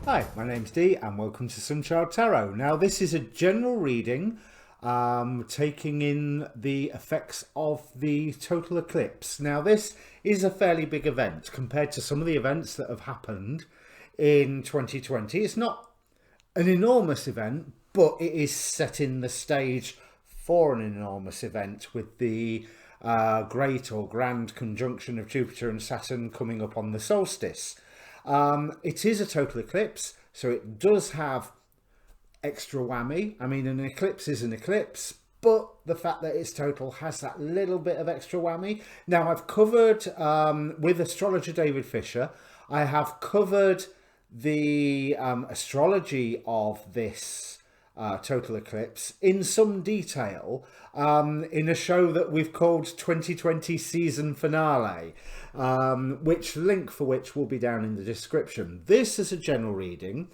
Hi, my name's Dee and welcome to Sunchild Tarot. Now this is a general reading taking in the effects of the total eclipse. Now this is a fairly big event compared to some of the events that have happened in 2020. It's not an enormous event, but it is setting the stage for an enormous event with the great or grand conjunction of Jupiter and Saturn coming up on the solstice. It is a total eclipse, so it does have extra whammy. I mean, an eclipse is an eclipse, but the fact that it's total has that little bit of extra whammy. Now, I've covered, with astrologer David Fischer, I have covered the astrology of this total eclipse in some detail in a show that we've called 2020 season finale, which link for which will be down in the description. This is a general reading.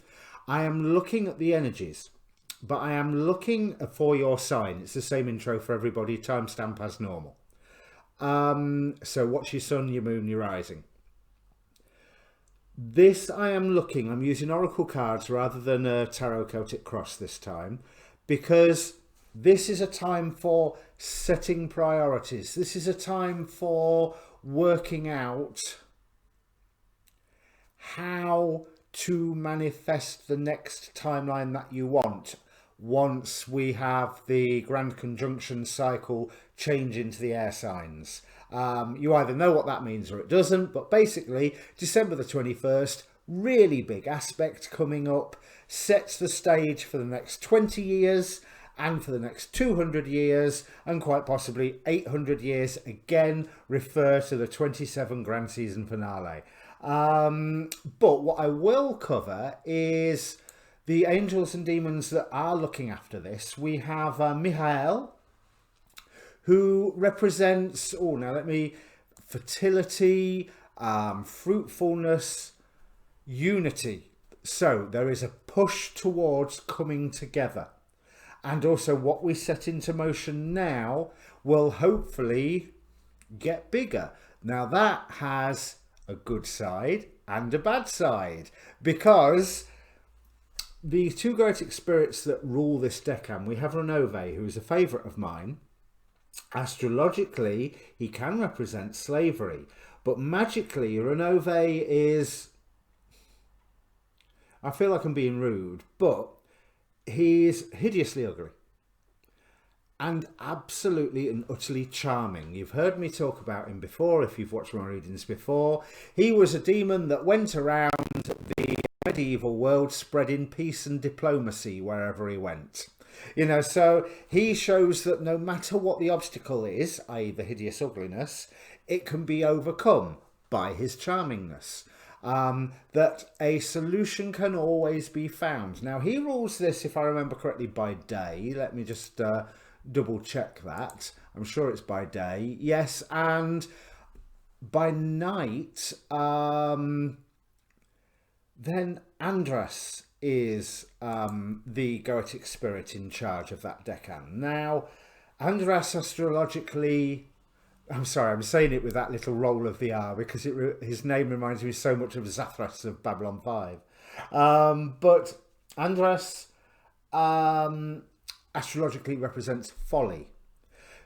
I am looking at the energies, but I am looking for your sign. It's the same intro for everybody, timestamp as normal. So what's your sun, your moon, your rising? This I'm using oracle cards rather than a tarot Celtic cross this time, because this is a time for setting priorities. This is a time for working out how to manifest the next timeline that you want once we have the grand conjunction cycle change into the air signs. You either know what that means or it doesn't, but basically December the 21st, really big aspect coming up, sets the stage for the next 20 years and for the next 200 years and quite possibly 800 years, again refer to the 27 grand season finale. But what I will cover is the angels and demons that are looking after this. We have Michael, who represents, fertility, fruitfulness, unity. So there is a push towards coming together. And also what we set into motion now will hopefully get bigger. Now that has a good side and a bad side, because the two Goetic spirits that rule this decan, we have Renove, who is a favourite of mine. Astrologically, he can represent slavery, but magically, Renove is, I feel like I'm being rude, but he's hideously ugly and absolutely and utterly charming. You've heard me talk about him before if you've watched my readings before. He was a demon that went around the medieval world spreading peace and diplomacy wherever he went. You know, so he shows that no matter what the obstacle is, i.e. the hideous ugliness, it can be overcome by his charmingness. That a solution can always be found. Now, he rules this, if I remember correctly, by day. Let me just double check that. I'm sure it's by day. Yes, and by night, then Andras is the Goetic spirit in charge of that decan. Now, Andras astrologically, I'm sorry, I'm saying it with that little roll of the R because his name reminds me so much of Zathras of Babylon 5. But Andras astrologically represents folly.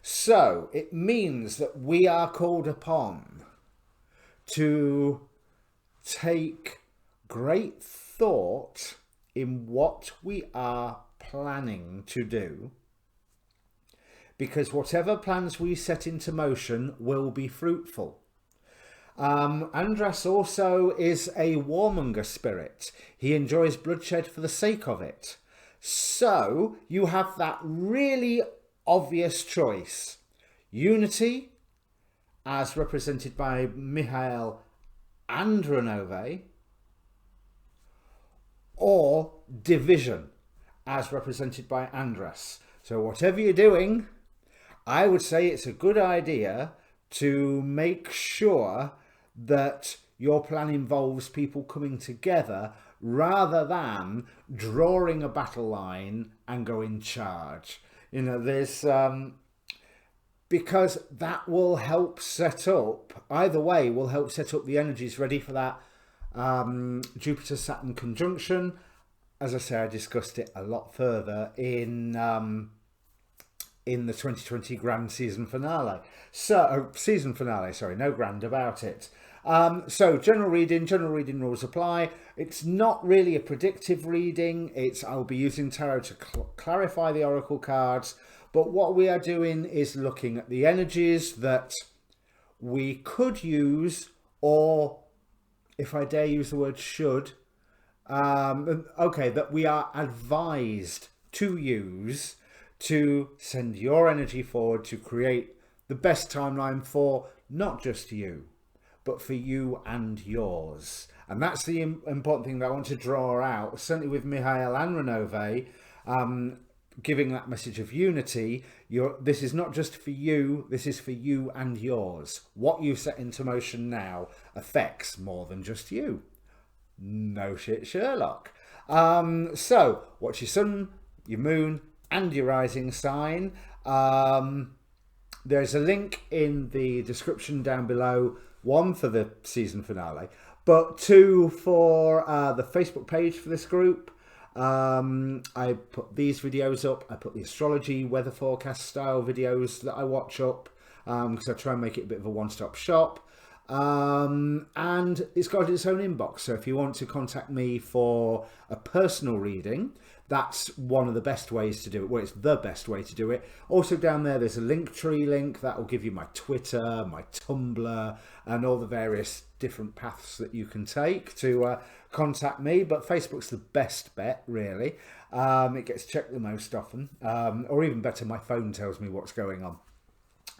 So it means that we are called upon to take great thought in what we are planning to do, because whatever plans we set into motion will be fruitful. Andras also is a warmonger spirit. He enjoys bloodshed for the sake of it. So you have that really obvious choice. Unity, as represented by Michael and Renove, or division, as represented by Andras. So whatever you're doing, I would say it's a good idea to make sure that your plan involves people coming together rather than drawing a battle line and go in charge. You know, there's because that will help set up, either way will help set up the energies ready for that Jupiter-Saturn conjunction. As I say, I discussed it a lot further in the 2020 grand season finale. So, season finale, sorry, no grand about it. So general reading rules apply. It's not really a predictive reading. I'll be using tarot to clarify the oracle cards. But what we are doing is looking at the energies that we could use, or if I dare use the word should, that we are advised to use to send your energy forward to create the best timeline for not just you, but for you and yours. And that's the important thing that I want to draw out, certainly with Mihail and Renove, giving that message of unity. This is not just for you, this is for you and yours. What you set into motion now affects more than just you. No shit, Sherlock. So, what's your sun, your moon, and your rising sign? There's a link in the description down below, one for the season finale, but two for the Facebook page for this group. I put these videos up. I put the astrology, weather forecast style videos that I watch up, because I try and make it a bit of a one-stop shop. And it's got its own inbox, so if you want to contact me for a personal reading, that's one of the best ways to do it. Well, it's the best way to do it. Also down there's a Linktree link that will give you my Twitter, my Tumblr, and all the various different paths that you can take to contact me. But Facebook's the best bet, really. It gets checked the most often, or even better, my phone tells me what's going on.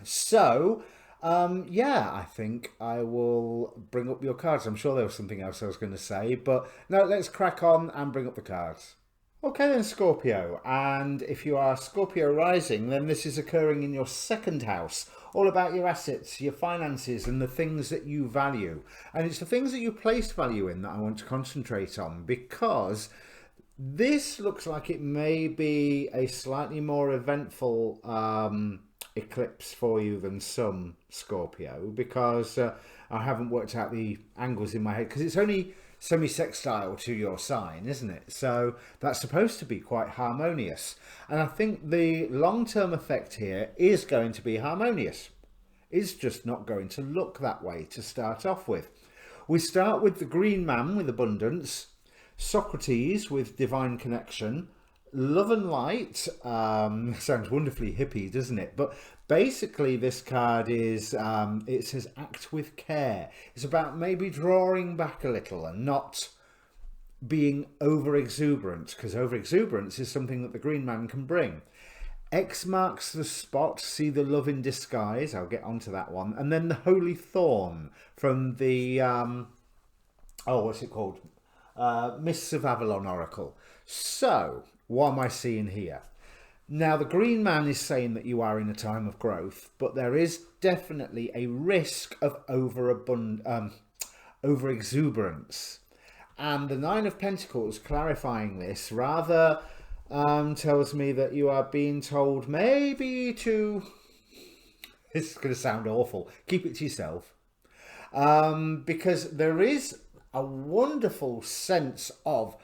So yeah, I think I will bring up your cards. I'm sure there was something else I was going to say, but no, let's crack on and bring up the cards. Okay then, Scorpio, and if you are Scorpio rising, then this is occurring in your second house, all about your assets, your finances, and the things that you value. And it's the things that you place value in that I want to concentrate on, because this looks like it may be a slightly more eventful eclipse for you than some, Scorpio, because I haven't worked out the angles in my head, because it's only semi-sextile to your sign, isn't it? So that's supposed to be quite harmonious, and I think the long-term effect here is going to be harmonious. It's just not going to look that way to start off with. We start with the green man with abundance, Socrates with divine connection, love and light. Sounds wonderfully hippie, doesn't it? But basically this card is, it says act with care. It's about maybe drawing back a little and not being over exuberant, because over exuberance is something that the green man can bring. X marks the spot, see the love in disguise. I'll get onto that one. And then the holy thorn from the, what's it called? Mists of Avalon Oracle. So, what am I seeing here? Now, the green man is saying that you are in a time of growth, but there is definitely a risk of over exuberance. And the Nine of Pentacles clarifying this rather tells me that you are being told maybe to, this is going to sound awful, keep it to yourself. Because there is a wonderful sense of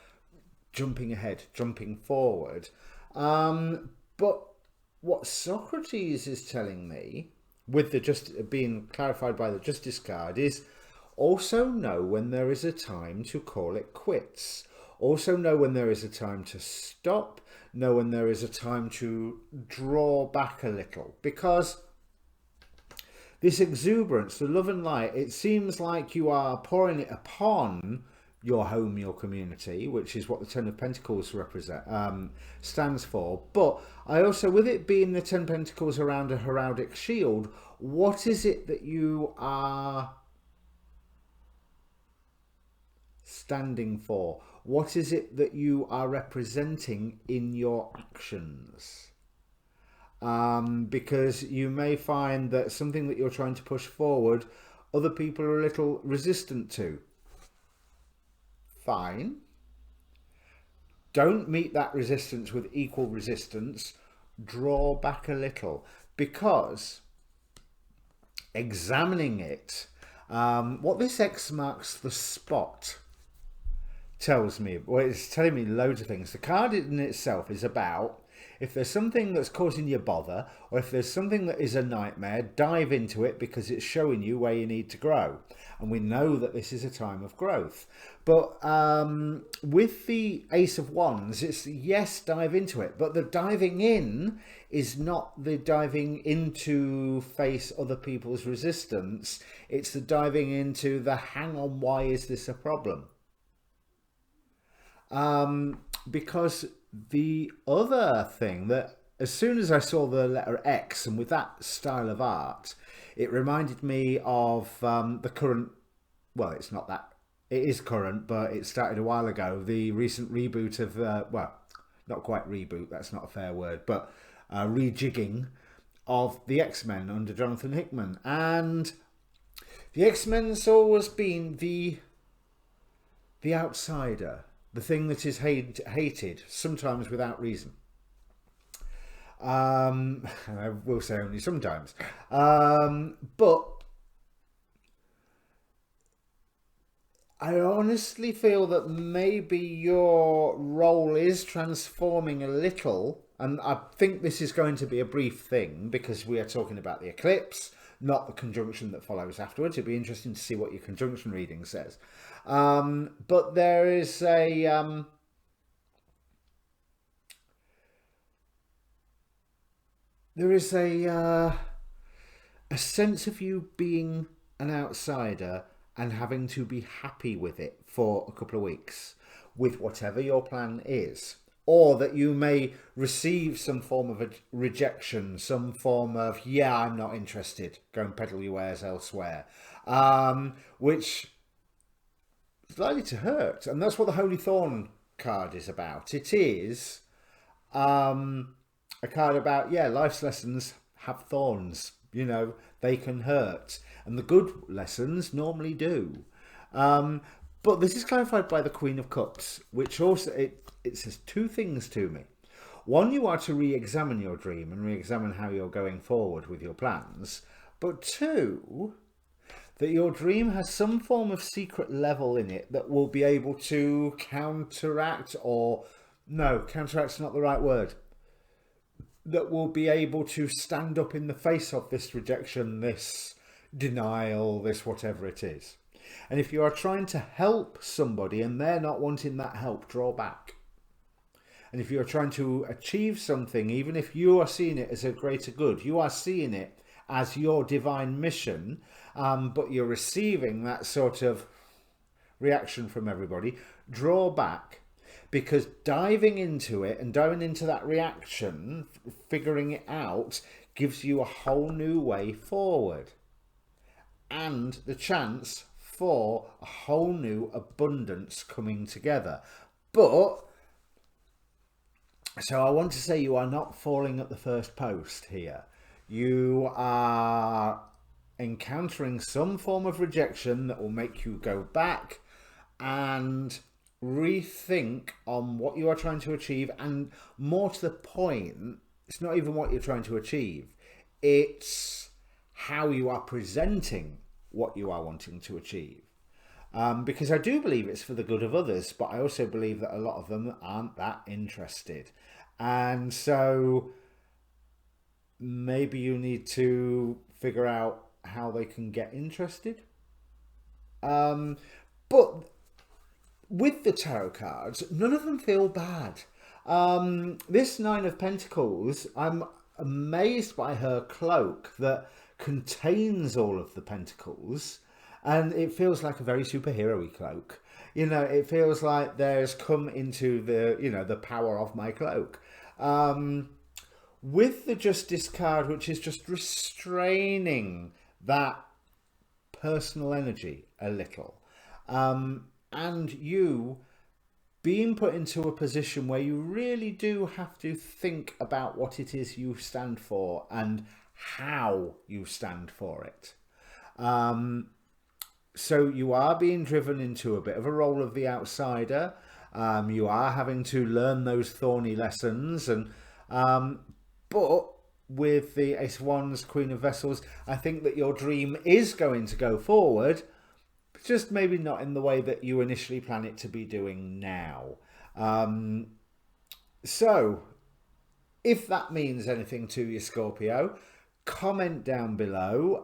jumping ahead, jumping forward. But what Socrates is telling me, with the just being clarified by the Justice card, is also know when there is a time to call it quits. Also know when there is a time to stop. Know when there is a time to draw back a little. Because this exuberance, the love and light, it seems like you are pouring it upon your home, your community, which is what the Ten of Pentacles stands for. But I also, with it being the Ten Pentacles around a heraldic shield, what is it that you are standing for? What is it that you are representing in your actions? Because you may find that something that you're trying to push forward, other people are a little resistant to. Fine. Don't meet that resistance with equal resistance. Draw back a little, because examining it, What this X marks the spot tells me, well, it's telling me loads of things. The card in itself is about, if there's something that's causing you bother, or if there's something that is a nightmare, dive into it because it's showing you where you need to grow. And we know that this is a time of growth. But with the Ace of Wands, it's yes, dive into it. But the diving in is not the diving into face other people's resistance. It's the diving into the hang on, why is this a problem? Because the other thing that, as soon as I saw the letter X, and with that style of art, it reminded me of the current, well, it's not that, it is current, but it started a while ago, the recent reboot of, well, not quite reboot, that's not a fair word, but rejigging of the X-Men under Jonathan Hickman. And the X-Men's always been the outsider, the thing that is hated, sometimes without reason. And I will say only sometimes. But I honestly feel that maybe your role is transforming a little. And I think this is going to be a brief thing because we are talking about the eclipse, not the conjunction that follows afterwards. It'd be interesting to see what your conjunction reading says. But there is a sense of you being an outsider and having to be happy with it for a couple of weeks with whatever your plan is. Or that you may receive some form of a rejection, some form of, yeah, I'm not interested, go and peddle your wares elsewhere, which is likely to hurt. And that's what the Holy Thorn card is about. It is a card about, yeah, life's lessons have thorns, you know, they can hurt. And the good lessons normally do. But this is clarified by the Queen of Cups, which also, it says two things to me. One, you are to re-examine your dream and re-examine how you're going forward with your plans. But two, that your dream has some form of secret level in it that will be able to counteract, or no, counteract's not the right word, that will be able to stand up in the face of this rejection, this denial, this whatever it is. And if you are trying to help somebody and they're not wanting that help, draw back. And if you're trying to achieve something, even if you are seeing it as a greater good, you are seeing it as your divine mission, but you're receiving that sort of reaction from everybody, draw back. Because diving into it and diving into that reaction, figuring it out, gives you a whole new way forward. And the chance for a whole new abundance coming together. But, so I want to say you are not falling at the first post here. You are encountering some form of rejection that will make you go back and rethink on what you are trying to achieve. And more to the point, it's not even what you're trying to achieve. It's how you are presenting what you are wanting to achieve. Because I do believe it's for the good of others, but I also believe that a lot of them aren't that interested. And so maybe you need to figure out how they can get interested. But with the tarot cards, none of them feel bad. This Nine of Pentacles, I'm amazed by her cloak that contains all of the pentacles, and it feels like a very superhero-y cloak. You know, it feels like there's come into the, you know, the power of my cloak. With the Justice card, which is just restraining that personal energy a little. And you being put into a position where you really do have to think about what it is you stand for and how you stand for it. So you are being driven into a bit of a role of the outsider. You are having to learn those thorny lessons, and but with the Ace of Wands, Queen of Vessels, I think that your dream is going to go forward, but just maybe not in the way that you initially plan it to be doing now. So if that means anything to you, Scorpio, comment down below.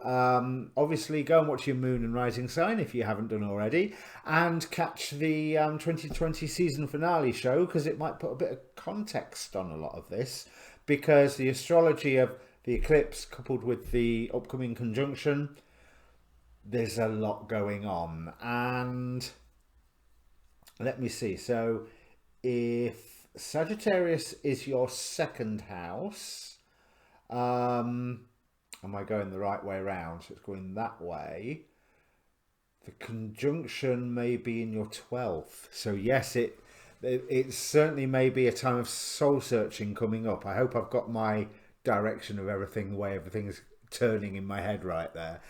Obviously, go and watch your moon and rising sign if you haven't done already, and catch the 2020 season finale show, because it might put a bit of context on a lot of this, because the astrology of the eclipse coupled with the upcoming conjunction, there's a lot going on. And let me see. So if Sagittarius is your second house, am I going the right way around? So it's going that way. The conjunction may be in your 12th. So yes, it certainly may be a time of soul searching coming up. I hope I've got my direction of everything, the way everything's turning in my head right there.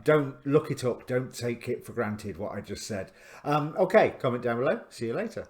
Don't look it up. Don't take it for granted what I just said. Okay, comment down below. See you later.